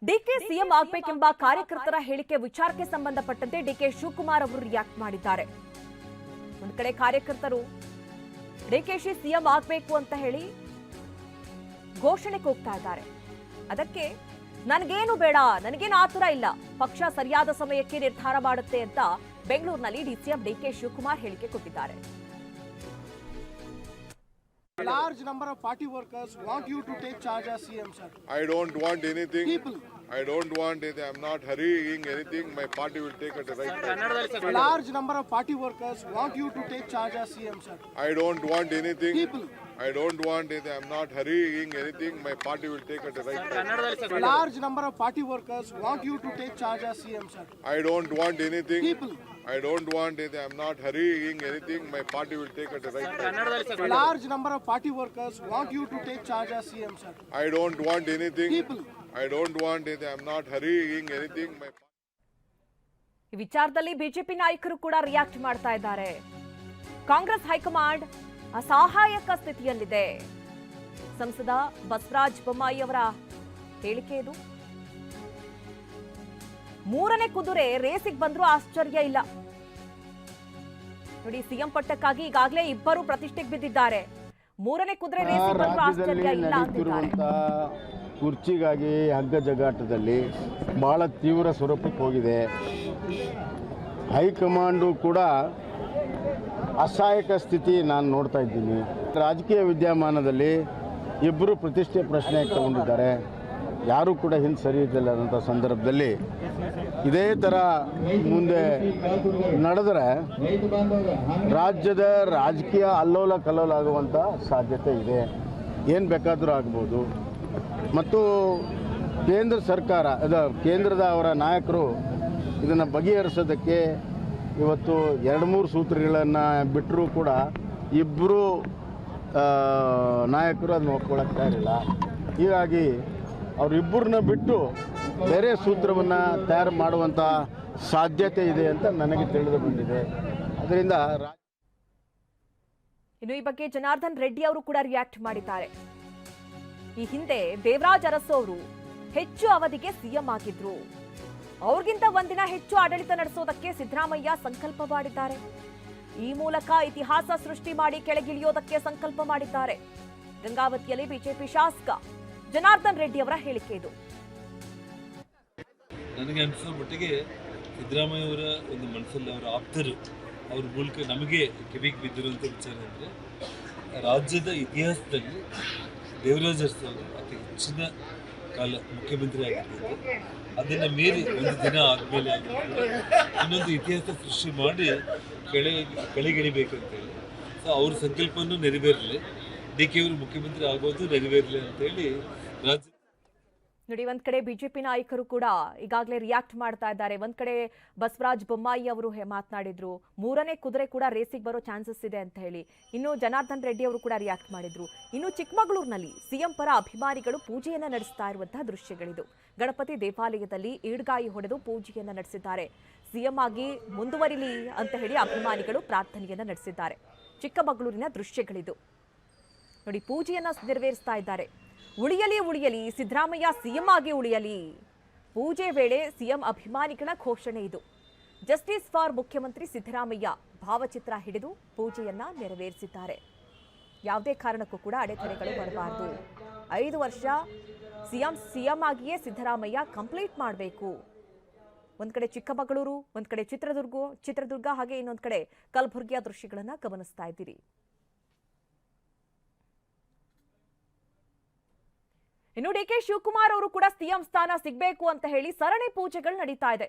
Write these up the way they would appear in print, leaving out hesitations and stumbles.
DK CM ಆಗಬೇಕೆಂಬ ಕಾರ್ಯಕರ್ತರ ಹೇಳಿಕೆ ವಿಚಾರಕ್ಕೆ ಸಂಬಂಧಪಟ್ಟಂತೆ ಡಿಕೆ ಶಿವಕುಮಾರ್ ಅವರು ರಿಯಾಕ್ಟ್ ಮಾಡಿದ್ದಾರೆ. ಒಂದು ಕಡೆ ಕಾರ್ಯಕರ್ತರು ಡಿಕೆಶಿ ಸಿಎಂ ಆಗಬೇಕು ಅಂತ ಹೇಳಿ ಘೋಷಣೆ ಕೂಗ್ತಾ ಇದ್ದಾರೆ. ಅದಕ್ಕೆ ನನಗೇನು ಬೇಡ, ನನಗೇನು ಆತುರ ಇಲ್ಲ, ಪಕ್ಷ ಸರಿಯಾದ ಸಮಯಕ್ಕೆ ನಿರ್ಧಾರ ಮಾಡುತ್ತೆ ಅಂತ ಬೆಂಗಳೂರಿನಲ್ಲಿ ಡಿಸಿಎಂ ಡಿಕೆ ಶಿವಕುಮಾರ್ ಹೇಳಿಕೆ ಕೊಟ್ಟಿದ್ದಾರೆ. A large number of party workers want you to take charge as CM, sir. I don't want anything. People. I don't want it. I'm not hurrying anything. My party will take at the right time. A large number of party workers want you to take charge as CM, sir. I don't want anything. People. I don't want it. I'm not hurrying anything. My party will take at the right time. A large number of party workers want you to take charge as CM, sir. I don't want anything. People. I don't want it. I'm not hurrying anything. My party will take at the right time. A large number of party workers want you to take charge as CM, sir. I don't want anything. People. I don't want it. I'm not hurrying anything. ಈ ವಿಚಾರದಲ್ಲಿ BJP ನಾಯಕರು ಕೂಡ react ಮಾಡ್ತಾ ಇದ್ದಾರೆ. Congress high command ಅಸಹಾಯಕ ಸ್ಥಿತಿಯಲ್ಲಿದೆ. ಸಂಸದ ಬಸವರಾಜ ಬೊಮ್ಮಾಯಿ ಅವರ ಹೇಳಿಕೆ ಇದು. ಮೂರನೇ ಕುದುರೆ ರೇಸಿಗೆ ಬಂದ್ರೂ ಆಶ್ಚರ್ಯ ಇಲ್ಲ. ನೋಡಿ, ಸಿಎಂ ಪಟ್ಟಕ್ಕಾಗಿ ಈಗಾಗಲೇ ಇಬ್ಬರು ಪ್ರತಿಷ್ಠೆಗೆ ಬಿದ್ದಿದ್ದಾರೆ. ಮೂರನೇ ಕುದುರೆ ರೇಸಿಗೆ ಬಂದ್ರೂ ಆಶ್ಚರ್ಯ ಇಲ್ಲ ಅಂತಿದ್ದಾರೆ. ಕುರ್ಚಿಗಾಗಿ ಹಗ್ಗ ಜಗಾಟದಲ್ಲಿ ಬಹಳ ತೀವ್ರ ಸ್ವರೂಪಕ್ಕೆ ಹೋಗಿದೆ. ಹೈಕಮಾಂಡು ಕೂಡ ಅಸಹಾಯಕ ಸ್ಥಿತಿ ನಾನು ನೋಡ್ತಾ ಇದ್ದೀನಿ. ರಾಜಕೀಯ ವಿದ್ಯಮಾನದಲ್ಲಿ ಇಬ್ಬರು ಪ್ರತಿಷ್ಠೆ ಪ್ರಶ್ನೆ ತಗೊಂಡಿದ್ದಾರೆ. ಯಾರೂ ಕೂಡ ಹಿಂದೆ ಸರಿ ಇದ್ದಿಲ್ಲದಂಥ ಸಂದರ್ಭದಲ್ಲಿ ಇದೇ ಥರ ಮುಂದೆ ನಡೆದರೆ ರಾಜ್ಯದ ರಾಜಕೀಯ ಅಲ್ಲೋಲ ಕಲ್ಲೋಲ ಆಗುವಂಥ ಸಾಧ್ಯತೆ ಇದೆ. ಏನು ಬೇಕಾದರೂ ಆಗ್ಬೋದು. ಮತ್ತು ಕೇಂದ್ರ ಸರ್ಕಾರ ಕೇಂದ್ರದ ಅವರ ನಾಯಕರು ಇದನ್ನು ಬಗೆಹರಿಸೋದಕ್ಕೆ ಇವತ್ತು 2-3 ಸೂತ್ರಗಳನ್ನು ಬಿಟ್ಟರೂ ಕೂಡ ಇಬ್ಬರು ನಾಯಕರು ಅದನ್ನು ಒಪ್ಕೊಳ್ಳೋಕ್ಕೆ ತಯಾರಿಲ್ಲ. ಹೀಗಾಗಿ ಅವರಿಬ್ಬರನ್ನ ಬಿಟ್ಟು ಬೇರೆ ಸೂತ್ರವನ್ನು ತಯಾರು ಮಾಡುವಂಥ ಸಾಧ್ಯತೆ ಇದೆ ಅಂತ ನನಗೆ ತಿಳಿದು ಬಂದಿದೆ. ಅದರಿಂದ ಇನ್ನು ಈ ಬಗ್ಗೆ ಜನಾರ್ದನ್ ರೆಡ್ಡಿ ಅವರು ಕೂಡ ರಿಯಾಕ್ಟ್ ಮಾಡಿದ್ದಾರೆ. ಈ ಹಿಂದೆ ದೇವರಾಜ್ ಅರಸು ಅವರು ಹೆಚ್ಚು ಅವಧಿಗೆ ಸಿಎಂ ಆಗಿದ್ರು. ಅವ್ರಿಗಿಂತ ಒಂದಿನ ಹೆಚ್ಚು ಆಡಳಿತ ನಡೆಸೋದಕ್ಕೆ ಸಿದ್ದರಾಮಯ್ಯ ಸಂಕಲ್ಪ ಮಾಡಿದ್ದಾರೆ. ಈ ಮೂಲಕ ಇತಿಹಾಸ ಸೃಷ್ಟಿ ಮಾಡಿ ಕೆಳಗಿಳಿಯೋದಕ್ಕೆ ಸಂಕಲ್ಪ ಮಾಡಿದ್ದಾರೆ. ಗಂಗಾವತಿಯಲ್ಲಿ ಬಿಜೆಪಿ ಶಾಸಕ ಜನಾರ್ದನ್ ರೆಡ್ಡಿ ಅವರ ಹೇಳಿಕೆ ಇದು. ನನಗೆ ಅನಿಸೋ ಮಟ್ಟಿಗೆ ಸಿದ್ದರಾಮಯ್ಯ ಅವರ ಒಂದು ಮನಸ್ಸಲ್ಲಿ ಅವರ ಆಪ್ತರು ಅವ್ರ ಮೂಲಕ ನಮಗೆ ಕಿವಿಗೆ ಬಿದ್ದಿರುವಂಥ ವಿಚಾರ ಅಂದರೆ, ರಾಜ್ಯದ ಇತಿಹಾಸದಲ್ಲಿ ದೇವರಾಜ್ ಅರಸು ಅವರು ಅತಿ ಹೆಚ್ಚಿನ ಕಾಲ ಮುಖ್ಯಮಂತ್ರಿ ಆಗಿರ್ಬೋದು. ಅದನ್ನು ಮೀರಿ ಒಂದು ದಿನ ಆದಮೇಲೆ ಇನ್ನೊಂದು ಇತಿಹಾಸ ಸೃಷ್ಟಿ ಮಾಡಿ ಕೆಳಗಿಳಿಬೇಕಂತೇಳಿ. ಸೊ ಅವ್ರ ಸಂಕಲ್ಪನೂ ನೆರವೇರಲಿ, ಡಿ ಕೆ ಅವರು ಮುಖ್ಯಮಂತ್ರಿ ಆಗೋದು ನೆರವೇರಲಿ ಅಂತೇಳಿ ರಾಜ್ಯ. ನೋಡಿ, ಒಂದ್ ಕಡೆ ಬಿಜೆಪಿ ನಾಯಕರು ಕೂಡ ಈಗಾಗಲೇ ರಿಯಾಕ್ಟ್ ಮಾಡ್ತಾ ಇದ್ದಾರೆ. ಒಂದ್ ಕಡೆ ಬಸವರಾಜ ಬೊಮ್ಮಾಯಿ ಅವರು ಮಾತನಾಡಿದ್ರು, ಮೂರನೇ ಕುದುರೆ ಕೂಡ ರೇಸಿಗೆ ಬರೋ ಚಾನ್ಸಸ್ ಇದೆ ಅಂತ ಹೇಳಿ. ಇನ್ನು ಜನಾರ್ದನ್ ರೆಡ್ಡಿ ಅವರು ಕೂಡ ರಿಯಾಕ್ಟ್ ಮಾಡಿದ್ರು. ಇನ್ನು ಚಿಕ್ಕಮಗಳೂರಿನಲ್ಲಿ ಸಿಎಂ ಪರ ಅಭಿಮಾನಿಗಳು ಪೂಜೆಯನ್ನ ನಡೆಸ್ತಾ ಇರುವಂತಹ ದೃಶ್ಯಗಳಿದು. ಗಣಪತಿ ದೇವಾಲಯದಲ್ಲಿ ಈಡ್ಗಾಯಿ ಹೊಡೆದು ಪೂಜೆಯನ್ನ ನಡೆಸಿದ್ದಾರೆ. ಸಿಎಂ ಆಗಿ ಮುಂದುವರಿಲಿ ಅಂತ ಹೇಳಿ ಅಭಿಮಾನಿಗಳು ಪ್ರಾರ್ಥನೆಯನ್ನ ನಡೆಸಿದ್ದಾರೆ. ಚಿಕ್ಕಮಗಳೂರಿನ ದೃಶ್ಯಗಳಿದು. ನೋಡಿ, ಪೂಜೆಯನ್ನ ನೆರವೇರಿಸ್ತಾ ಇದ್ದಾರೆ. ಉಳಿಯಲಿ ಉಳಿಯಲಿ ಸಿದ್ದರಾಮಯ್ಯ ಸಿಎಂ ಆಗಿ ಉಳಿಯಲಿ. ಪೂಜೆ ವೇಳೆ ಸಿಎಂ ಅಭಿಮಾನಿಗಳ ಘೋಷಣೆ ಇದು. ಜಸ್ಟಿಸ್ ಫಾರ್ ಮುಖ್ಯಮಂತ್ರಿ ಸಿದ್ದರಾಮಯ್ಯ ಭಾವಚಿತ್ರ ಹಿಡಿದು ಪೂಜೆಯನ್ನ ನೆರವೇರಿಸಿದ್ದಾರೆ. ಯಾವುದೇ ಕಾರಣಕ್ಕೂ ಕೂಡ ಅಡೆತಡೆಗಳು ಬರಬಾರದು. 5 ವರ್ಷ ಸಿಎಂ ಆಗಿಯೇ ಸಿದ್ದರಾಮಯ್ಯ ಕಂಪ್ಲೀಟ್ ಮಾಡಬೇಕು. ಒಂದ್ ಕಡೆ ಚಿಕ್ಕಮಗಳೂರು, ಒಂದ್ ಕಡೆ ಚಿತ್ರದುರ್ಗ ಹಾಗೆ ಇನ್ನೊಂದ್ ಕಡೆ ಕಲಬುರಗಿಯ ದೃಶ್ಯಗಳನ್ನ ಗಮನಿಸ್ತಾ ಇದ್ದೀರಿ. ಇನ್ನು ಡಿಕೆ ಶಿವಕುಮಾರ್ ಅವರು ಕೂಡ ಸಿಎಂ ಸ್ಥಾನ ಸಿಗಬೇಕು ಅಂತ ಹೇಳಿ ಸರಣಿ ಪೂಜೆಗಳು ನಡೀತಾ ಇದೆ.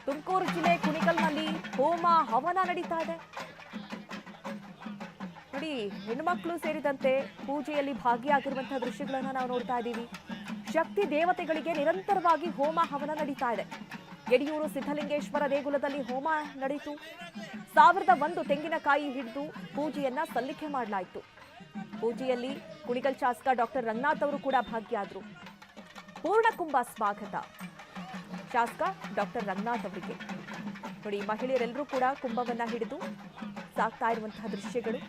ತುಮಕೂರು ಜಿಲ್ಲೆ ಕುಣಿಗಲ್ನಲ್ಲಿ ಹೋಮ ಹವನ ನಡೀತಾ ಇದೆ. ನೋಡಿ, ಹೆಣ್ಣುಮಕ್ಕಳು ಸೇರಿದಂತೆ ಪೂಜೆಯಲ್ಲಿ ಭಾಗಿಯಾಗಿರುವಂತಹ ದೃಶ್ಯಗಳನ್ನ ನಾವು ನೋಡ್ತಾ ಇದ್ದೀವಿ. ಶಕ್ತಿ ದೇವತೆಗಳಿಗೆ ನಿರಂತರವಾಗಿ ಹೋಮ ಹವನ ನಡೀತಾ ಇದೆ. ಯಡಿಯೂರು ಸಿದ್ಧಲಿಂಗೇಶ್ವರ ದೇಗುಲದಲ್ಲಿ ಹೋಮ ನಡೆಯಿತು. 1001 ತೆಂಗಿನಕಾಯಿ ಹಿಡಿದು ಪೂಜೆಯನ್ನ ಸಲ್ಲಿಕೆ ಮಾಡಲಾಯಿತು. ಪೂಜೆಯಲ್ಲಿ ಕುಣಿಗಲ್ ಶಾಸಕ ಡಾಕ್ಟರ್ ರಂಗನಾಥ್ ಅವರು ಕೂಡ ಭಾಗಿಯಾದರು. ಪೂರ್ಣಕುಂಭ ಸ್ವಾಗತ ಶಾಸಕ ಡಾಕ್ಟರ್ ರಂಗನಾಥ್ ಅವರಿಗೆ. ನೋಡಿ, ಮಹಿಳೆಯರೆಲ್ಲರೂ ಕೂಡ ಕುಂಭವನ್ನ ಹಿಡಿದು ಸಾಕ್ತಾ ಇರುವಂತಹ ದೃಶ್ಯಗಳು.